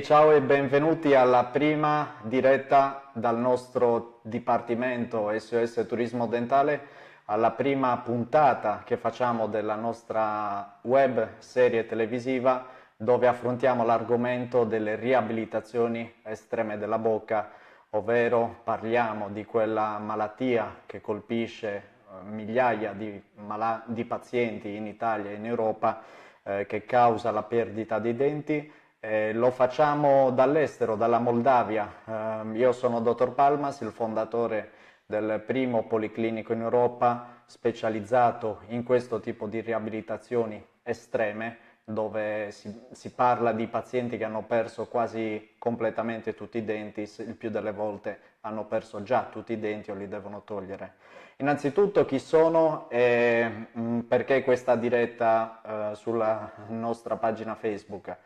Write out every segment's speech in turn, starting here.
ciao e benvenuti alla prima diretta dal nostro Dipartimento SOS Turismo Dentale, alla prima puntata che facciamo della nostra web serie televisiva dove affrontiamo l'argomento delle riabilitazioni estreme della bocca, ovvero parliamo di quella malattia che colpisce migliaia di pazienti in Italia e in Europa, che causa la perdita di denti. Lo facciamo dall'estero, dalla Moldavia. Io sono Dottor Palmas, il fondatore del primo policlinico in Europa specializzato in questo tipo di riabilitazioni estreme, dove si parla di pazienti che hanno perso quasi completamente tutti i denti, il più delle volte hanno perso già tutti i denti o li devono togliere. Innanzitutto chi sono e perché questa diretta sulla nostra pagina Facebook.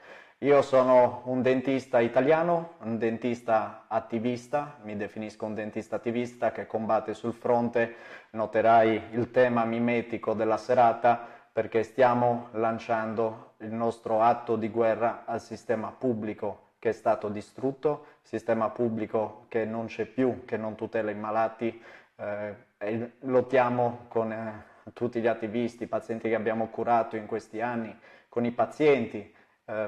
Io sono un dentista italiano, un dentista attivista, mi definisco un dentista attivista che combatte sul fronte, noterai il tema mimetico della serata perché stiamo lanciando il nostro atto di guerra al sistema pubblico che è stato distrutto, sistema pubblico che non c'è più, che non tutela i malati, e lottiamo con tutti gli attivisti, i pazienti che abbiamo curato in questi anni, con i pazienti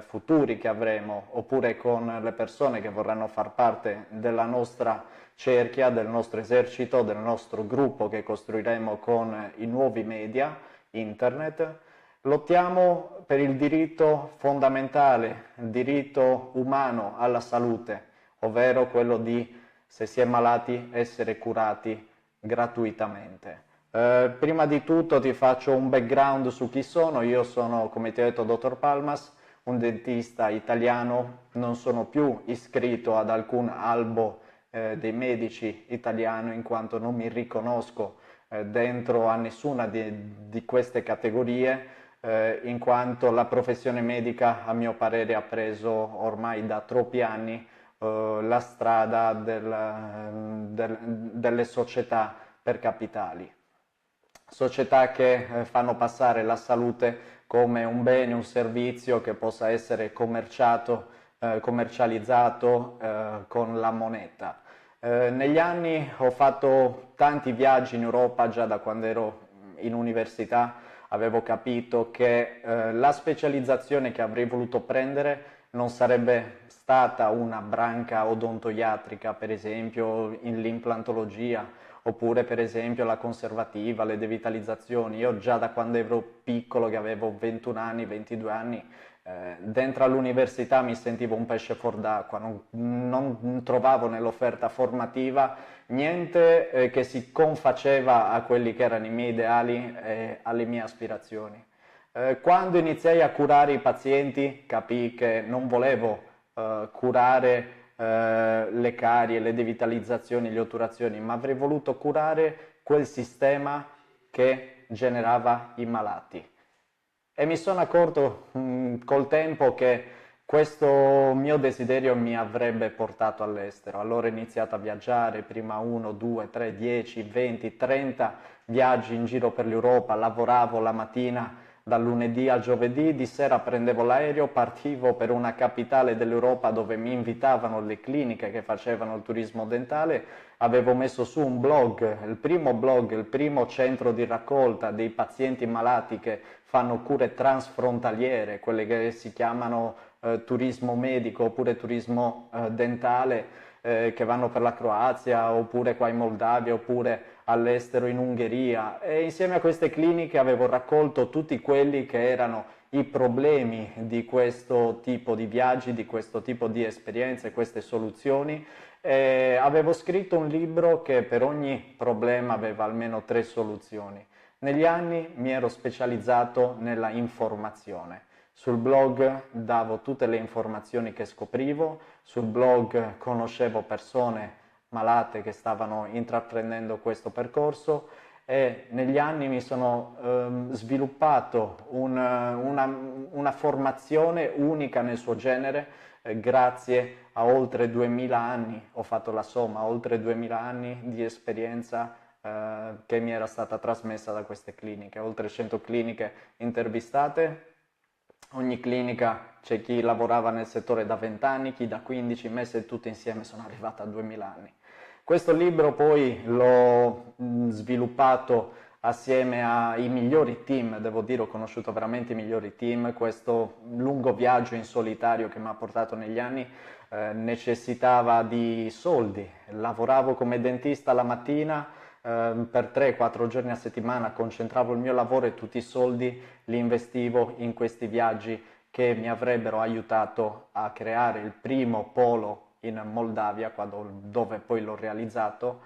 futuri che avremo, oppure con le persone che vorranno far parte della nostra cerchia, del nostro esercito, del nostro gruppo che costruiremo con i nuovi media, internet. Lottiamo per il diritto fondamentale, il diritto umano alla salute, ovvero quello di, se si è malati, essere curati gratuitamente. Prima di tutto ti faccio un background su chi sono. Io sono, come ti ho detto, Dottor Palmas, un dentista italiano, non sono più iscritto ad alcun albo dei medici italiano in quanto non mi riconosco dentro a nessuna di queste categorie, in quanto la professione medica a mio parere ha preso ormai da troppi anni la strada delle società per capitali. Società che fanno passare la salute come un bene, un servizio che possa essere commercializzato con la moneta. Negli anni ho fatto tanti viaggi in Europa, già da quando ero in università avevo capito che la specializzazione che avrei voluto prendere non sarebbe stata una branca odontoiatrica, per esempio in l'implantologia, oppure per esempio la conservativa, le devitalizzazioni. Io già da quando ero piccolo, che avevo 21 anni, 22 anni, dentro all'università mi sentivo un pesce fuor d'acqua, non trovavo nell'offerta formativa niente che si confaceva a quelli che erano i miei ideali e alle mie aspirazioni. Quando iniziai a curare i pazienti capii che non volevo curare le carie, le devitalizzazioni, le otturazioni, ma avrei voluto curare quel sistema che generava i malati. E mi sono accorto col tempo che questo mio desiderio mi avrebbe portato all'estero. Allora ho iniziato a viaggiare, prima 1, 2, 3, 10, 20, 30 viaggi in giro per l'Europa, lavoravo la mattina dal lunedì al giovedì, di sera prendevo l'aereo, partivo per una capitale dell'Europa dove mi invitavano le cliniche che facevano il turismo dentale, avevo messo su un blog, il primo centro di raccolta dei pazienti malati che fanno cure transfrontaliere, quelle che si chiamano turismo medico oppure turismo dentale, che vanno per la Croazia oppure qua in Moldavia oppure all'estero in Ungheria, e insieme a queste cliniche avevo raccolto tutti quelli che erano i problemi di questo tipo di viaggi, di questo tipo di esperienze, queste soluzioni, e avevo scritto un libro che per ogni problema aveva almeno 3 soluzioni. Negli anni mi ero specializzato nella informazione. Sul blog davo tutte le informazioni che scoprivo, sul blog conoscevo persone malate che stavano intraprendendo questo percorso e negli anni mi sono sviluppato una formazione unica nel suo genere, grazie a oltre 2000 anni, ho fatto la somma, oltre 2000 anni di esperienza che mi era stata trasmessa da queste cliniche, oltre 100 cliniche intervistate ogni clinica c'è chi lavorava nel settore da 20 anni, chi da 15, messe tutte insieme sono arrivate a 2000 anni. Questo libro poi l'ho sviluppato assieme ai migliori team, devo dire, ho conosciuto veramente i migliori team. Questo lungo viaggio in solitario che mi ha portato negli anni necessitava di soldi. Lavoravo come dentista la mattina, per 3-4 giorni a settimana concentravo il mio lavoro e tutti i soldi li investivo in questi viaggi che mi avrebbero aiutato a creare il primo polo in Moldavia, dove poi l'ho realizzato,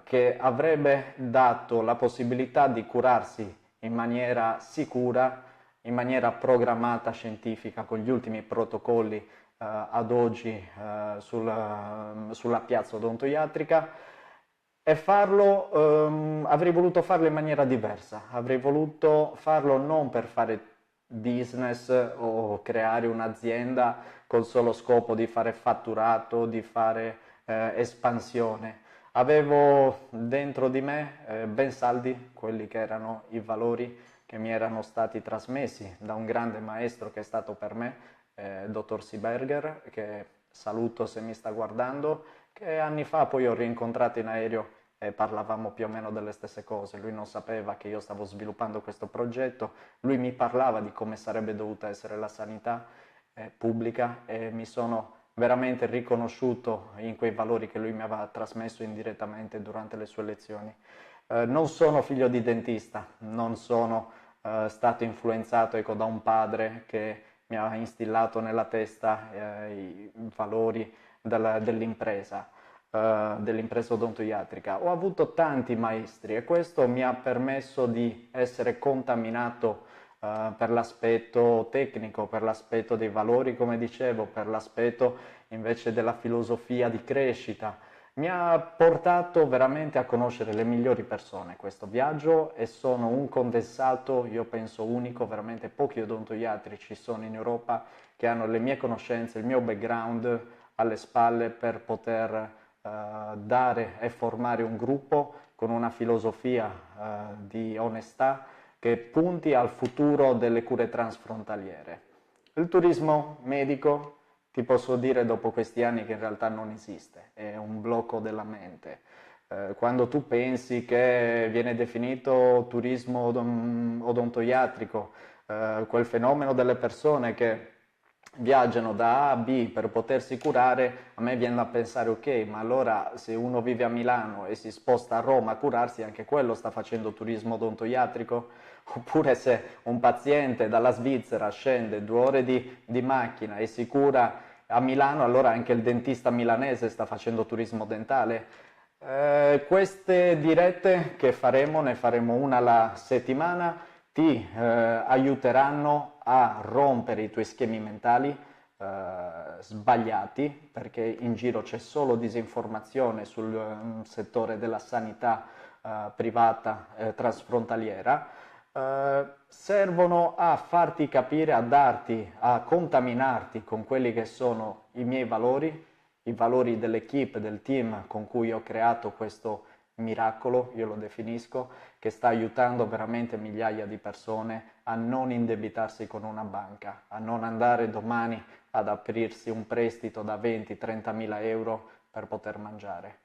che avrebbe dato la possibilità di curarsi in maniera sicura, in maniera programmata scientifica, con gli ultimi protocolli ad oggi sulla piazza odontoiatrica, e avrei voluto farlo in maniera diversa, avrei voluto farlo non per fare business o creare un'azienda col solo scopo di fare fatturato, di fare espansione. Avevo dentro di me ben saldi quelli che erano i valori che mi erano stati trasmessi da un grande maestro che è stato per me, dottor Seeberger, che saluto se mi sta guardando, che anni fa poi ho rincontrato in aereo e parlavamo più o meno delle stesse cose. Lui non sapeva che io stavo sviluppando questo progetto, lui mi parlava di come sarebbe dovuta essere la sanità pubblica e mi sono veramente riconosciuto in quei valori che lui mi aveva trasmesso indirettamente durante le sue lezioni. Non sono figlio di dentista, non sono stato influenzato, ecco, da un padre che mi ha instillato nella testa i valori dell'impresa odontoiatrica. Ho avuto tanti maestri e questo mi ha permesso di essere contaminato per l'aspetto tecnico, per l'aspetto dei valori, come dicevo, per l'aspetto invece della filosofia di crescita. Mi ha portato veramente a conoscere le migliori persone questo viaggio e sono un condensato, io penso unico, veramente pochi odontoiatrici sono in Europa che hanno le mie conoscenze, il mio background alle spalle per poter dare e formare un gruppo con una filosofia di onestà che punti al futuro delle cure transfrontaliere. Il turismo medico, ti posso dire dopo questi anni che in realtà non esiste, è un blocco della mente. Quando tu pensi che viene definito turismo odontoiatrico, quel fenomeno delle persone che viaggiano da A a B per potersi curare, a me viene da pensare, ok, ma allora se uno vive a Milano e si sposta a Roma a curarsi, anche quello sta facendo turismo odontoiatrico? Oppure se un paziente dalla Svizzera scende 2 ore di macchina e si cura a Milano, allora anche il dentista milanese sta facendo turismo dentale? Queste dirette che faremo, ne faremo una alla settimana, ti aiuteranno a rompere i tuoi schemi mentali sbagliati, perché in giro c'è solo disinformazione sul settore della sanità privata transfrontaliera. Servono a farti capire, a contaminarti con quelli che sono i valori dell'equipe, del team con cui ho creato questo miracolo, io lo definisco, che sta aiutando veramente migliaia di persone a non indebitarsi con una banca, a non andare domani ad aprirsi un prestito da 20-30 mila euro per poter mangiare.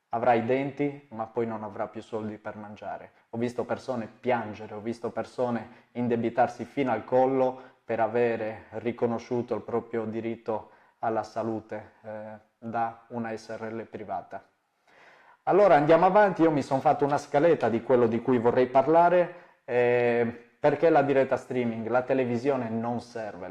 Avrà i denti, ma poi non avrà più soldi per mangiare. Ho visto persone piangere, ho visto persone indebitarsi fino al collo per avere riconosciuto il proprio diritto alla salute da una SRL privata. Allora andiamo avanti, io mi sono fatto una scaletta di quello di cui vorrei parlare, perché la diretta streaming, la televisione non serve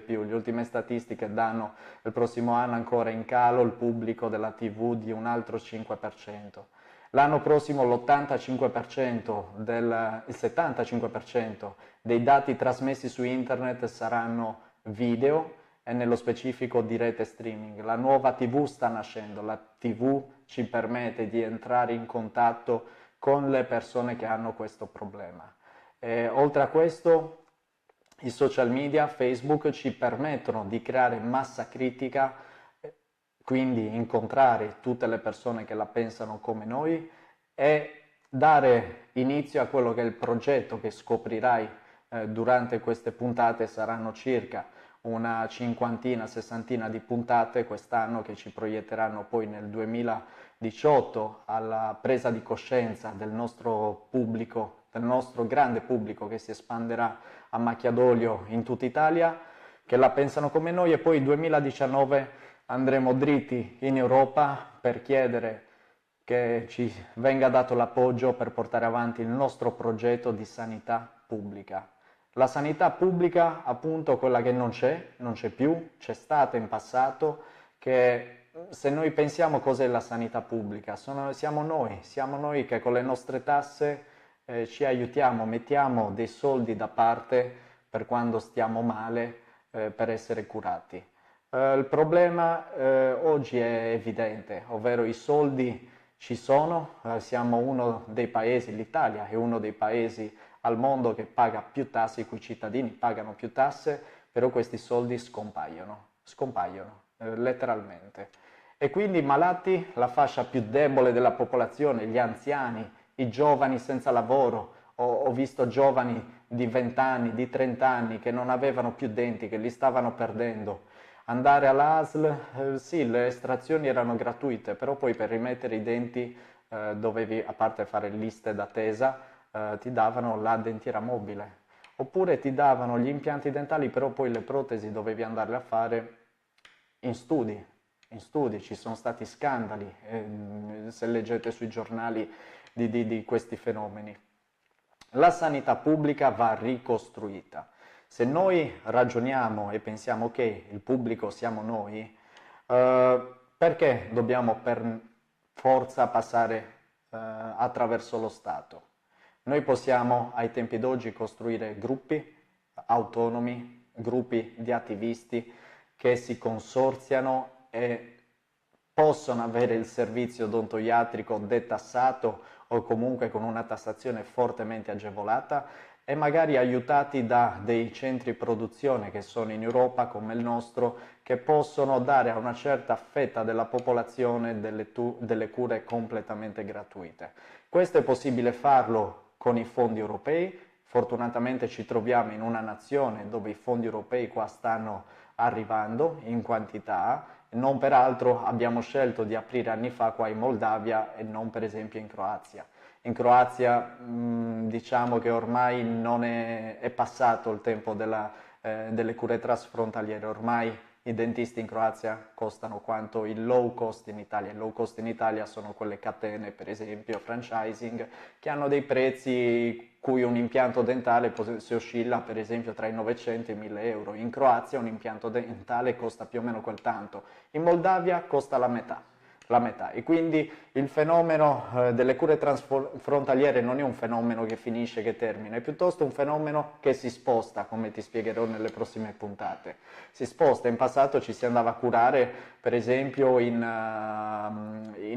più, le ultime statistiche danno il prossimo anno ancora in calo il pubblico della TV di un altro 5%. L'anno prossimo l'85%, il 75% dei dati trasmessi su internet saranno video e nello specifico di rete streaming. La nuova TV sta nascendo, la TV ci permette di entrare in contatto con le persone che hanno questo problema. Oltre a questo, i social media, Facebook, ci permettono di creare massa critica, quindi incontrare tutte le persone che la pensano come noi e dare inizio a quello che è il progetto che scoprirai durante queste puntate saranno circa una cinquantina, sessantina di puntate quest'anno che ci proietteranno poi nel 2018 alla presa di coscienza del nostro pubblico, del nostro grande pubblico che si espanderà a macchia d'olio in tutta Italia, che la pensano come noi, e poi nel 2019 andremo dritti in Europa per chiedere che ci venga dato l'appoggio per portare avanti il nostro progetto di sanità pubblica. La sanità pubblica, appunto, quella che non c'è più, c'è stata in passato, che se noi pensiamo cos'è la sanità pubblica, siamo noi che con le nostre tasse ci aiutiamo, mettiamo dei soldi da parte per quando stiamo male, per essere curati. Il problema oggi è evidente, ovvero i soldi ci sono, siamo uno dei paesi, l'Italia è uno dei paesi al mondo che paga più tasse, i cui cittadini pagano più tasse, però questi soldi scompaiono letteralmente. E quindi i malati, la fascia più debole della popolazione, gli anziani, i giovani senza lavoro, ho visto giovani di 20 anni, di 30 anni che non avevano più denti, che li stavano perdendo. Andare all'ASL, sì, le estrazioni erano gratuite, però poi per rimettere i denti dovevi, a parte fare liste d'attesa, ti davano la dentiera mobile. Oppure ti davano gli impianti dentali, però poi le protesi dovevi andarle a fare in studi. In studi ci sono stati scandali, se leggete sui giornali di questi fenomeni. La sanità pubblica va ricostruita. Se noi ragioniamo e pensiamo che il pubblico siamo noi, perché dobbiamo per forza passare attraverso lo Stato? Noi possiamo ai tempi d'oggi costruire gruppi autonomi, gruppi di attivisti che si consorziano e possono avere il servizio odontoiatrico detassato o comunque con una tassazione fortemente agevolata e magari aiutati da dei centri produzione che sono in Europa come il nostro, che possono dare a una certa fetta della popolazione delle cure completamente gratuite. Questo è possibile farlo con i fondi europei. Fortunatamente ci troviamo in una nazione dove i fondi europei qua stanno arrivando in quantità. Non peraltro abbiamo scelto di aprire anni fa qua in Moldavia e non per esempio in Croazia. In Croazia diciamo che ormai non è passato il tempo delle cure trasfrontaliere, ormai i dentisti in Croazia costano quanto il low cost in Italia. Il low cost in Italia sono quelle catene, per esempio, franchising, che hanno dei prezzi cui un impianto dentale si oscilla per esempio tra i 900 e i 1000 euro. In Croazia un impianto dentale costa più o meno quel tanto, in Moldavia costa la metà. E quindi il fenomeno delle cure transfrontaliere non è un fenomeno che finisce, che termina, è piuttosto un fenomeno che si sposta, come ti spiegherò nelle prossime puntate. Si sposta, in passato ci si andava a curare per esempio in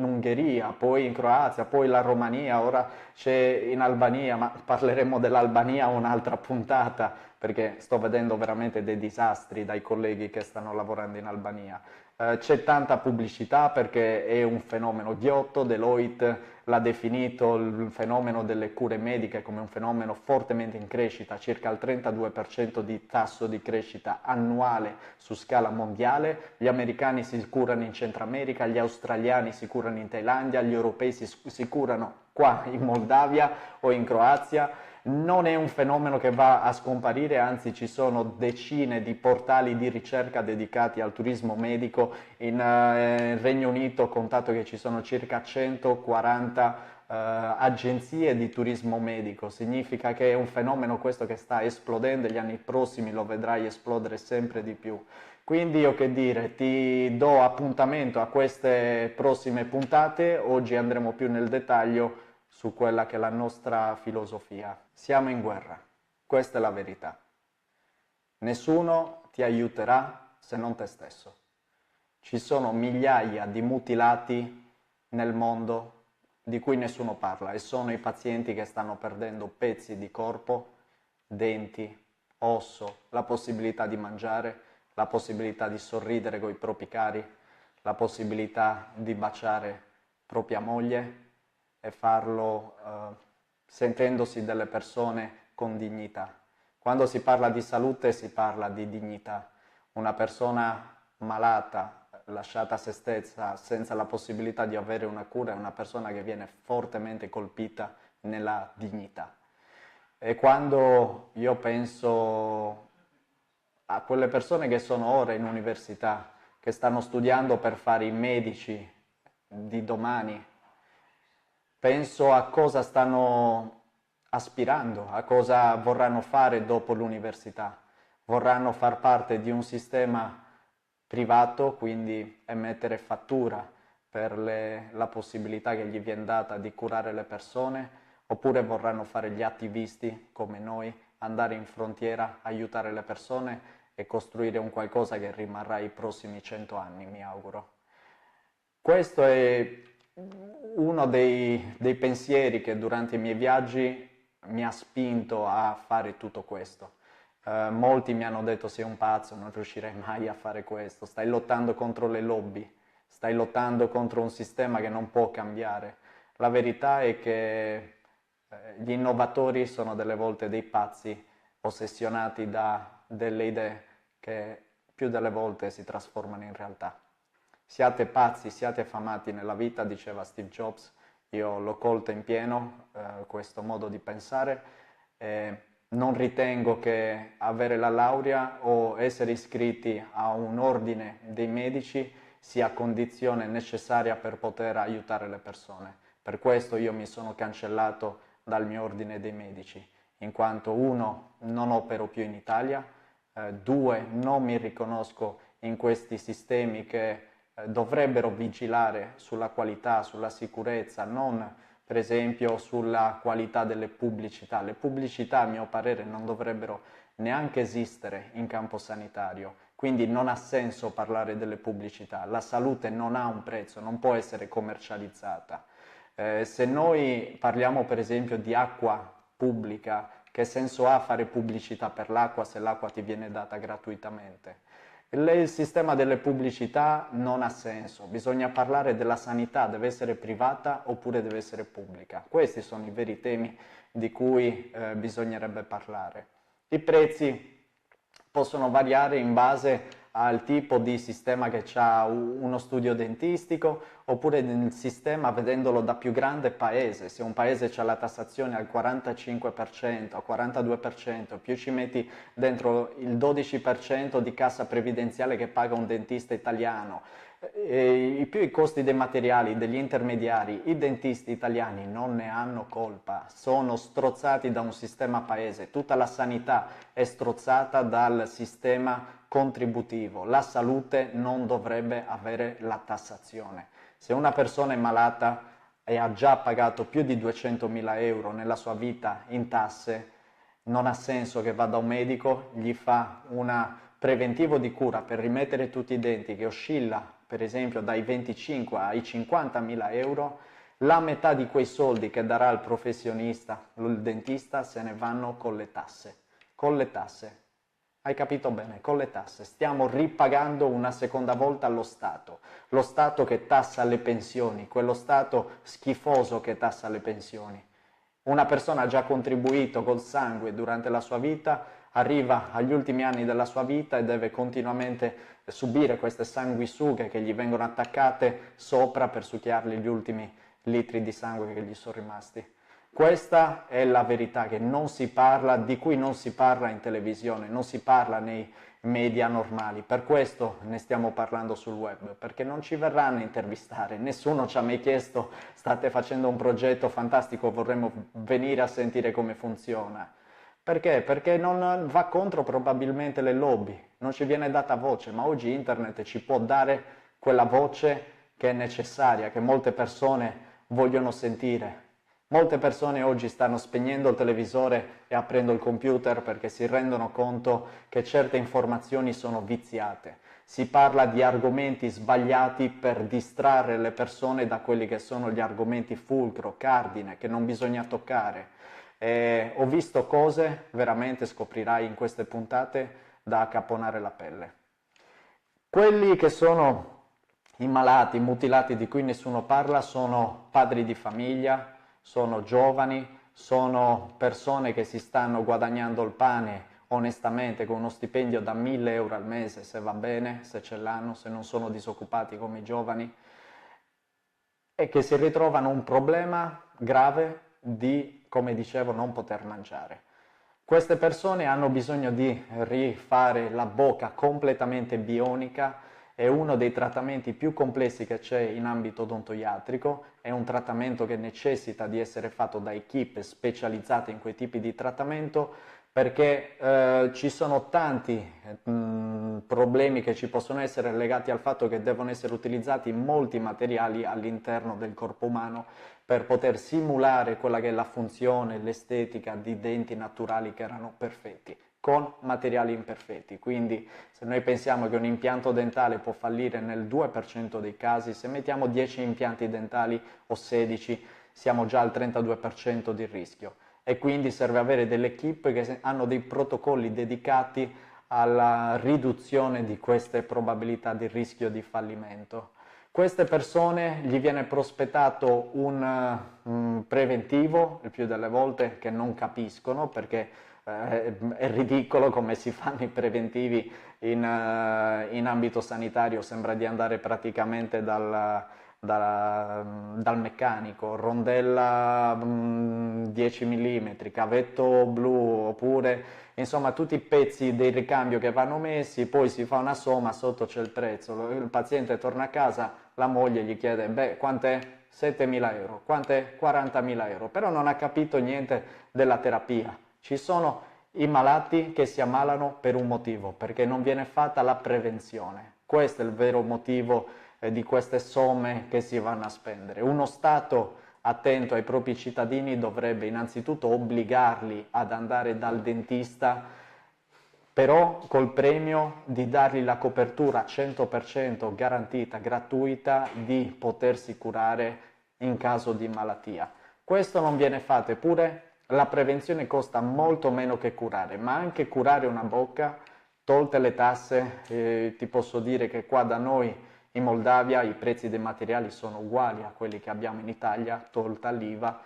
Ungheria, poi in Croazia, poi la Romania, ora c'è in Albania, ma parleremo dell'Albania un'altra puntata perché sto vedendo veramente dei disastri dai colleghi che stanno lavorando in Albania. C'è tanta pubblicità perché è un fenomeno ghiotto, Deloitte l'ha definito il fenomeno delle cure mediche come un fenomeno fortemente in crescita, circa il 32% di tasso di crescita annuale su scala mondiale. Gli americani si curano in Centro America, gli australiani si curano in Thailandia, gli europei si curano qua in Moldavia o in Croazia. Non è un fenomeno che va a scomparire, anzi ci sono decine di portali di ricerca dedicati al turismo medico. In Regno Unito ho contato che ci sono circa 140 agenzie di turismo medico, significa che è un fenomeno questo che sta esplodendo e gli anni prossimi lo vedrai esplodere sempre di più. Quindi io che dire, ti do appuntamento a queste prossime puntate, oggi andremo più nel dettaglio su quella che è la nostra filosofia. Siamo in guerra, questa è la verità. Nessuno ti aiuterà se non te stesso. Ci sono migliaia di mutilati nel mondo di cui nessuno parla e sono i pazienti che stanno perdendo pezzi di corpo, denti, osso, la possibilità di mangiare, la possibilità di sorridere con i propri cari, la possibilità di baciare propria moglie e farlo sentendosi delle persone con dignità. Quando si parla di salute si parla di dignità. Una persona malata, lasciata a se stessa, senza la possibilità di avere una cura, è una persona che viene fortemente colpita nella dignità. E quando io penso a quelle persone che sono ora in università, che stanno studiando per fare i medici di domani, penso a cosa stanno aspirando, a cosa vorranno fare dopo l'università. Vorranno far parte di un sistema privato, quindi emettere fattura per la possibilità che gli viene data di curare le persone, oppure vorranno fare gli attivisti come noi, andare in frontiera, aiutare le persone e costruire un qualcosa che rimarrà i prossimi 100 anni, mi auguro. Questo è uno dei pensieri che durante i miei viaggi mi ha spinto a fare tutto questo. Molti mi hanno detto sei un pazzo, non riuscirei mai a fare questo, stai lottando contro le lobby, stai lottando contro un sistema che non può cambiare. La verità è che gli innovatori sono delle volte dei pazzi ossessionati da delle idee che più delle volte si trasformano in realtà. Siate pazzi, siate affamati nella vita, diceva Steve Jobs. Io l'ho colto in pieno questo modo di pensare. Non ritengo che avere la laurea o essere iscritti a un ordine dei medici sia condizione necessaria per poter aiutare le persone. Per questo io mi sono cancellato dal mio ordine dei medici, in quanto uno, non opero più in Italia, due, non mi riconosco in questi sistemi che dovrebbero vigilare sulla qualità, sulla sicurezza, non per esempio sulla qualità delle pubblicità. Le pubblicità, a mio parere, non dovrebbero neanche esistere in campo sanitario, quindi non ha senso parlare delle pubblicità. La salute non ha un prezzo, non può essere commercializzata. Se noi parliamo per esempio di acqua pubblica, che senso ha fare pubblicità per l'acqua se l'acqua ti viene data gratuitamente? Il sistema delle pubblicità non ha senso, bisogna parlare della sanità, deve essere privata oppure deve essere pubblica. Questi sono i veri temi di cui bisognerebbe parlare. I prezzi possono variare in base al tipo di sistema che ha uno studio dentistico oppure il sistema vedendolo da più grande paese. Se un paese ha la tassazione al 45%, al 42%, più ci metti dentro il 12% di cassa previdenziale che paga un dentista italiano, più i costi dei materiali, degli intermediari, i dentisti italiani non ne hanno colpa, sono strozzati da un sistema paese, tutta la sanità è strozzata dal sistema contributivo, la salute non dovrebbe avere la tassazione. Se una persona è malata e ha già pagato più di 200.000 euro nella sua vita in tasse, non ha senso che vada un medico, gli fa un preventivo di cura per rimettere tutti i denti che oscilla per esempio dai 25 ai 50.000 euro, la metà di quei soldi che darà il professionista, il dentista, se ne vanno con le tasse. Con le tasse. Hai capito bene? Con le tasse. Stiamo ripagando una seconda volta lo Stato che tassa le pensioni, quello Stato schifoso che tassa le pensioni. Una persona ha già contribuito col sangue durante la sua vita, arriva agli ultimi anni della sua vita e deve continuamente subire queste sanguisughe che gli vengono attaccate sopra per succhiargli gli ultimi litri di sangue che gli sono rimasti. Questa è la verità che non si parla, di cui non si parla in televisione, non si parla nei media normali. Per questo ne stiamo parlando sul web, perché non ci verranno a intervistare. Nessuno ci ha mai chiesto state facendo un progetto fantastico, vorremmo venire a sentire come funziona. Perché? Perché non va contro probabilmente le lobby, non ci viene data voce, ma oggi internet ci può dare quella voce che è necessaria, che molte persone vogliono sentire. Molte persone oggi stanno spegnendo il televisore e aprendo il computer perché si rendono conto che certe informazioni sono viziate. Si parla di argomenti sbagliati per distrarre le persone da quelli che sono gli argomenti fulcro, cardine, che non bisogna toccare. Ho visto cose, veramente scoprirai in queste puntate, da accapponare la pelle. Quelli che sono i malati, i mutilati di cui nessuno parla sono padri di famiglia, sono giovani, sono persone che si stanno guadagnando il pane onestamente con uno stipendio da 1000 euro al mese, se va bene, se ce l'hanno, se non sono disoccupati come i giovani, e che si ritrovano un problema grave di, come dicevo, non poter mangiare. Queste persone hanno bisogno di rifare la bocca completamente bionica, è uno dei trattamenti più complessi che c'è in ambito odontoiatrico, è un trattamento che necessita di essere fatto da equip specializzate in quei tipi di trattamento, perché ci sono tanti problemi che ci possono essere legati al fatto che devono essere utilizzati molti materiali all'interno del corpo umano per poter simulare quella che è la funzione, l'estetica di denti naturali che erano perfetti, con materiali imperfetti. Quindi se noi pensiamo che un impianto dentale può fallire nel 2% dei casi, se mettiamo 10 impianti dentali o 16 siamo già al 32% di rischio, e quindi serve avere delle equip che hanno dei protocolli dedicati alla riduzione di queste probabilità di rischio di fallimento. Queste persone gli viene prospettato un preventivo, il più delle volte che non capiscono, perché è ridicolo come si fanno i preventivi in ambito sanitario, sembra di andare praticamente dal meccanico, rondella 10 mm, cavetto blu, oppure insomma tutti i pezzi del ricambio che vanno messi, poi si fa una somma, sotto c'è il prezzo, il paziente torna a casa, la moglie gli chiede, beh, quant'è? 7.000 euro, quant'è? 40.000 euro, però non ha capito niente della terapia. Ci sono i malati che si ammalano per un motivo, perché non viene fatta la prevenzione. Questo è il vero motivo di queste somme che si vanno a spendere. Uno Stato attento ai propri cittadini dovrebbe innanzitutto obbligarli ad andare dal dentista, però col premio di dargli la copertura 100% garantita, gratuita, di potersi curare in caso di malattia. Questo non viene fatto, eppure la prevenzione costa molto meno che curare, ma anche curare una bocca, tolte le tasse, ti posso dire che qua da noi in Moldavia i prezzi dei materiali sono uguali a quelli che abbiamo in Italia, tolta l'IVA,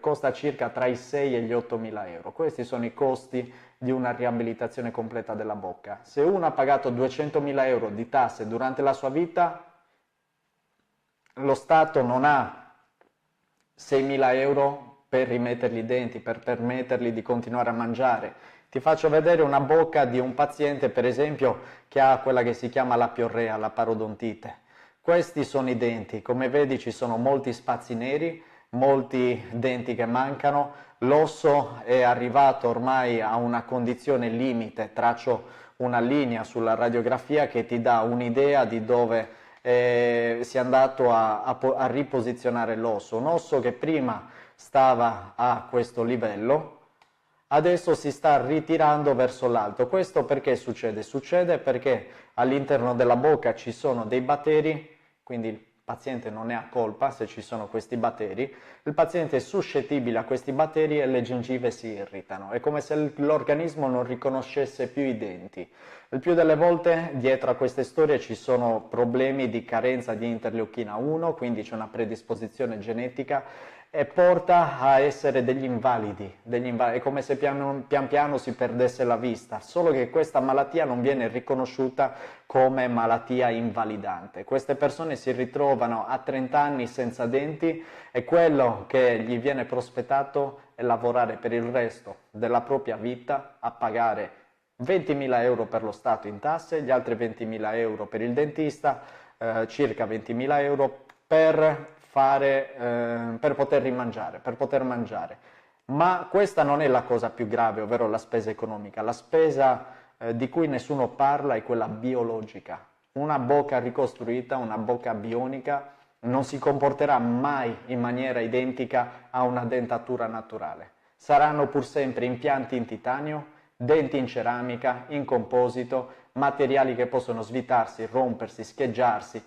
costa circa tra i 6 e gli 8.000 euro. Questi sono i costi di una riabilitazione completa della bocca. Se uno ha pagato 200.000 euro di tasse durante la sua vita, lo Stato non ha 6.000 euro per rimettergli i denti, per permettergli di continuare a mangiare. Ti faccio vedere una bocca di un paziente, per esempio, che ha quella che si chiama la piorrea, la parodontite. Questi sono i denti, come vedi ci sono molti spazi neri, molti denti che mancano, l'osso è arrivato ormai a una condizione limite, traccio una linea sulla radiografia che ti dà un'idea di dove si è andato a riposizionare l'osso, un osso che prima stava a questo livello, adesso si sta ritirando verso l'alto. Questo perché succede? Succede perché all'interno della bocca ci sono dei batteri, quindi il paziente non ne ha colpa se ci sono questi batteri, il paziente è suscettibile a questi batteri e le gengive si irritano, è come se l'organismo non riconoscesse più i denti. Il più delle volte dietro a queste storie ci sono problemi di carenza di interleuchina 1, quindi c'è una predisposizione genetica e porta a essere degli invalidi, è come se pian piano si perdesse la vista, solo che questa malattia non viene riconosciuta come malattia invalidante. Queste persone si ritrovano a 30 anni senza denti e quello che gli viene prospettato è lavorare per il resto della propria vita a pagare 20.000 euro per lo Stato in tasse, gli altri 20.000 euro per il dentista, circa 20.000 euro per poter rimangiare, per poter mangiare. Ma questa non è la cosa più grave, ovvero la spesa economica. La spesa di cui nessuno parla è quella biologica. Una bocca ricostruita, una bocca bionica, non si comporterà mai in maniera identica a una dentatura naturale. Saranno pur sempre impianti in titanio, denti in ceramica, in composito, materiali che possono svitarsi, rompersi, scheggiarsi,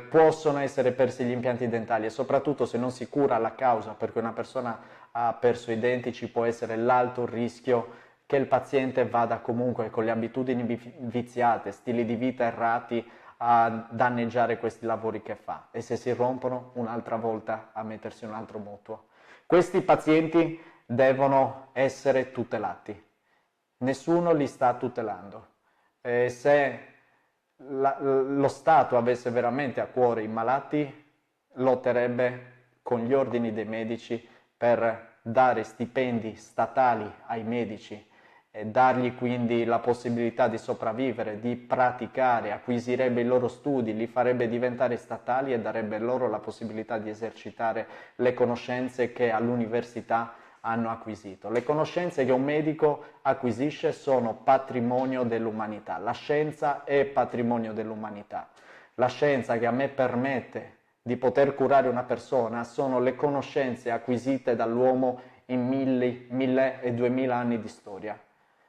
possono essere persi gli impianti dentali, e soprattutto se non si cura la causa perché una persona ha perso i denti, ci può essere l'alto rischio che il paziente vada comunque con le abitudini viziate, stili di vita errati, a danneggiare questi lavori che fa, e se si rompono un'altra volta a mettersi un altro mutuo. Questi pazienti devono essere tutelati. nessuno li sta tutelando. Se lo Stato avesse veramente a cuore i malati, lotterebbe con gli ordini dei medici per dare stipendi statali ai medici e dargli quindi la possibilità di sopravvivere, di praticare, acquisirebbe i loro studi, li farebbe diventare statali e darebbe loro la possibilità di esercitare le conoscenze che all'università hanno acquisito. Le conoscenze che un medico acquisisce sono patrimonio dell'umanità. La scienza è patrimonio dell'umanità. La scienza che a me permette di poter curare una persona sono le conoscenze acquisite dall'uomo in 1000 e 2000 anni di storia.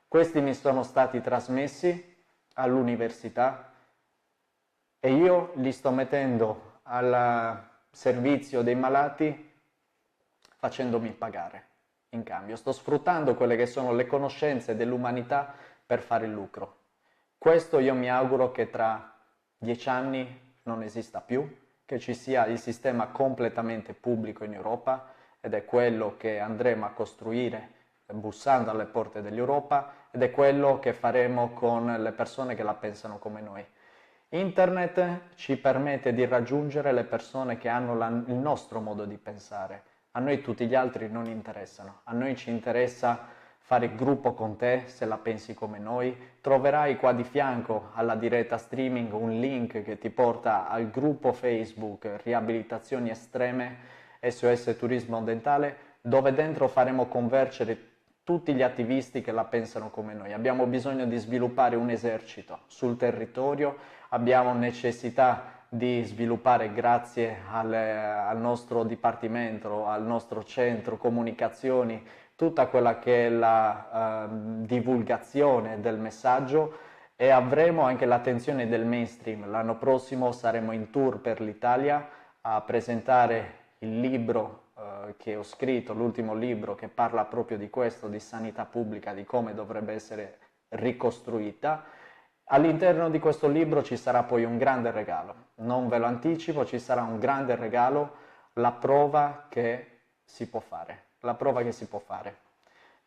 Questi mi sono stati trasmessi all'università e io li sto mettendo al servizio dei malati facendomi pagare in cambio. Sto sfruttando quelle che sono le conoscenze dell'umanità per fare il lucro. Questo io mi auguro che tra 10 anni non esista più, che ci sia il sistema completamente pubblico in Europa ed è quello che andremo a costruire bussando alle porte dell'Europa ed è quello che faremo con le persone che la pensano come noi. Internet ci permette di raggiungere le persone che hanno il nostro modo di pensare. A noi tutti gli altri non interessano, a noi ci interessa fare gruppo con te se la pensi come noi. Troverai qua di fianco alla diretta streaming un link che ti porta al gruppo Facebook Riabilitazioni Estreme SOS Turismo Dentale, dove dentro faremo convergere tutti gli attivisti che la pensano come noi. Abbiamo bisogno di sviluppare un esercito sul territorio, abbiamo necessità di sviluppare grazie al nostro dipartimento, al nostro centro comunicazioni, tutta quella che è la divulgazione del messaggio e avremo anche l'attenzione del mainstream. L'anno prossimo saremo in tour per l'Italia a presentare il libro che ho scritto, l'ultimo libro che parla proprio di questo, di sanità pubblica, di come dovrebbe essere ricostruita. All'interno di questo libro ci sarà poi un grande regalo, non ve lo anticipo, ci sarà un grande regalo, la prova che si può fare, la prova che si può fare.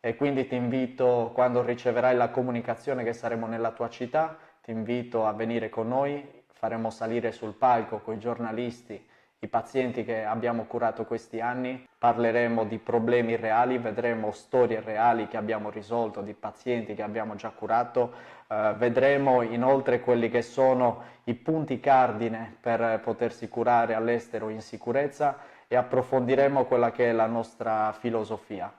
E quindi ti invito, quando riceverai la comunicazione che saremo nella tua città, ti invito a venire con noi, faremo salire sul palco con i giornalisti, i pazienti che abbiamo curato questi anni, parleremo di problemi reali, vedremo storie reali che abbiamo risolto, di pazienti che abbiamo già curato, vedremo inoltre quelli che sono i punti cardine per potersi curare all'estero in sicurezza e approfondiremo quella che è la nostra filosofia.